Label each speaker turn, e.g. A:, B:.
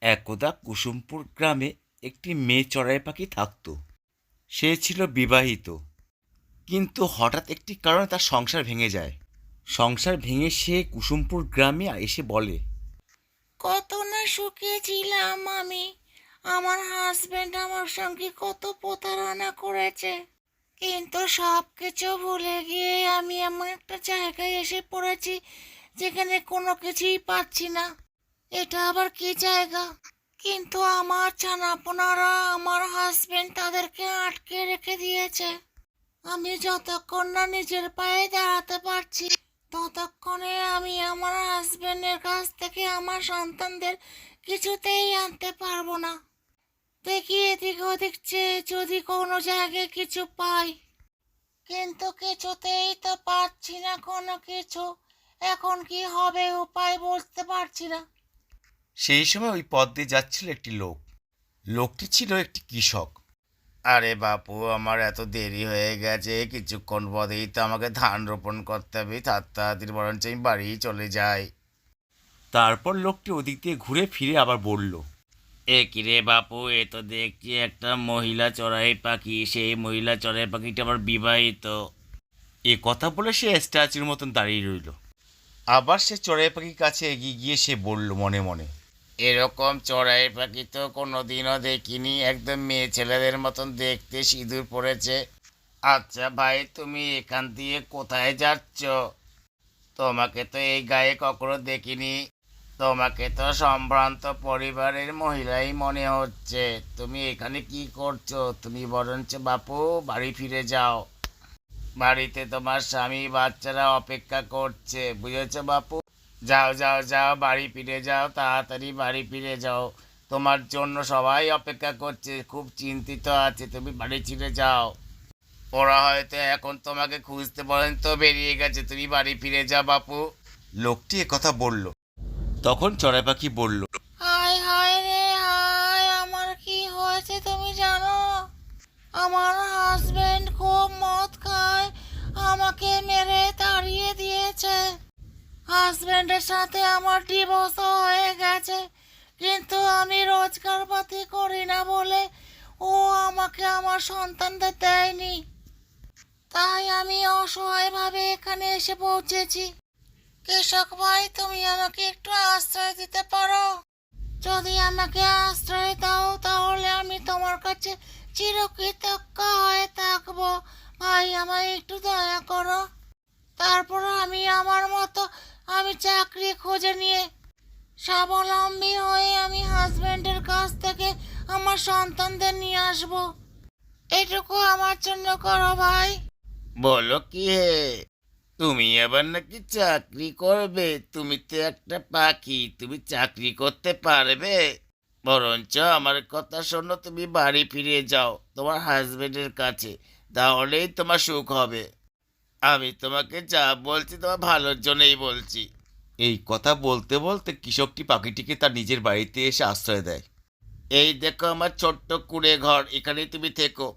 A: একদা কুসুমপুর গ্রামে একটি মেয়ে চড়াই পাখি থাকত। সে ছিল বিবাহিত, কিন্তু হঠাৎ একটি কারণে তার সংসার ভেঙে যায়। সংসার ভেঙে সে কুসুমপুর গ্রামে এসে বলে,
B: কত না সুখে ছিলাম আমি। আমার হাজবেন্ড আমার সঙ্গে কত প্রতারণা করেছে, কিন্তু সব কিছু ভুলে গিয়ে আমি এমন একটা জায়গায় এসে পড়েছি যেখানে কোনো কিছুই পাচ্ছি না। এটা আবার কি জায়গা? কিন্তু আমার ছানাপোনারা, আমার হাজবেন্ড তাদেরকে আটকে রেখে দিয়েছে। আমি যতক্ষণ না নিজের পায়ে দাঁড়াতে পারছি, ততক্ষণে আমি আমার হাজবেন্ডের কাছ থেকে আমার সন্তানদের কিছুতেই আনতে পারবো না। দেখি এদিক ওদিক চেয়ে যদি কোনো জায়গায় কিছু পাই, কিন্তু কিছুতেই তো পাচ্ছি না কোনো কিছু। এখন কি হবে উপায় বুঝতে পারছি না।
A: সেই সময় ওই পথ দিয়ে যাচ্ছিল একটি লোক। লোকটি ছিল একটি কৃষক। আরে বাপু, আমার এত দেরি হয়ে গেছে, কিছুক্ষণ পরেই তো আমাকে ধান রোপণ করতে হবে, তাড়াতাড়ি বরঞ্চ আমি বাড়ি চলে যাই। তারপর লোকটি ওদিক দিয়ে ঘুরে ফিরে আবার বলল, এ কি রে বাপু, এ তো দেখছি একটা মহিলা চড়াই পাখি, সেই মহিলা চড়াই পাখিটা আবার বিবাহিত। এ কথা বলে সে স্ট্যাচুর মতন দাঁড়িয়ে রইল। আবার সে চড়াই পাখির কাছে এগিয়ে গিয়ে সে বলল মনে মনে, এরকম চড়াই পাখি তো কোনোদিনও দেখিনি, একদম মেয়ে ছেলেদের মতন দেখতে, সিঁদুর পড়েছে। আচ্ছা ভাই, তুমি এখান দিয়ে কোথায় যাচ্ছ? তোমাকে তো এই গায়ে কখনো দেখিনি। তোমাকে তো সম্ভ্রান্ত পরিবারের মহিলাই মনে হচ্ছে। তুমি এখানে কি করছো? তুমি বরঞ্চ বাপু বাড়ি ফিরে যাও। বাড়িতে তোমার স্বামী বাচ্চারা অপেক্ষা করছে, বুঝেছো বাপু? যাও যাও যাও, বাড়ি ফিরে যাও, তাড়াতাড়ি বাড়ি ফিরে যাও। তোমার জন্য সবাই অপেক্ষা করছে, খুব চিন্তিত আছে, তুমি বাড়ি ফিরে যাও। ওরা হয়তো এখন তোমাকে খুঁজতে পর্যন্ত বেরিয়ে গেছে, তুমি বাড়ি ফিরে যাও বাপু। লোকটি কথা বলল। তখন চড়াই পাখি বলল,
B: হায় হায় রে হায়, আমার কি হয়েছে তুমি জানো? আমার হাজবেন্ড খুব মদ খায়, আমাকে মেরে তাড়িয়ে দিয়েছে। হাজবেন্ডের সাথে আমার ডিভোর্সও হয়ে গেছে, কিন্তু আমি রোজগার পাতি করি না বলে ও আমাকে আমার সন্তানদের দেয়নি। তাই আমি অসহায়ভাবে এখানে এসে পৌঁছেছি। কৃষক ভাই, তুমি আমাকে একটু আশ্রয় দিতে পারো? যদি আমাকে আশ্রয় দাও তাহলে আমি তোমার কাছে চিরকৃতজ্ঞ হয়ে থাকবো। ভাই, আমায় একটু দয়া করো। তারপর আমি আমার মতো আমি চাকরি খুঁজে নিয়ে স্বাবলম্বী হয়ে আমি হাজবেন্ডের কাছ থেকে আমার সন্তানদের নিয়ে আসবো। এটুকু আমার জন্য করো ভাই।
A: বলো কি হে, তুমি আবার নাকি চাকরি করবে? তুমি তো একটা পাখি, তুমি চাকরি করতে পারবে? বরঞ্চ আমার কথা শোনো, তুমি বাড়ি ফিরে যাও তোমার হাজবেন্ডের কাছে, তাহলেই তোমার সুখ হবে। আমি তোমাকে যা বলছি তোমার ভালোর জন্যই বলছি। এই কথা বলতে বলতে কৃষকটি পাখিটিকে তার নিজের বাড়িতে এসে আশ্রয় দেয়। এই দেখো আমার ছোট্ট কুঁড়ে ঘর, এখানেই তুমি থেকো।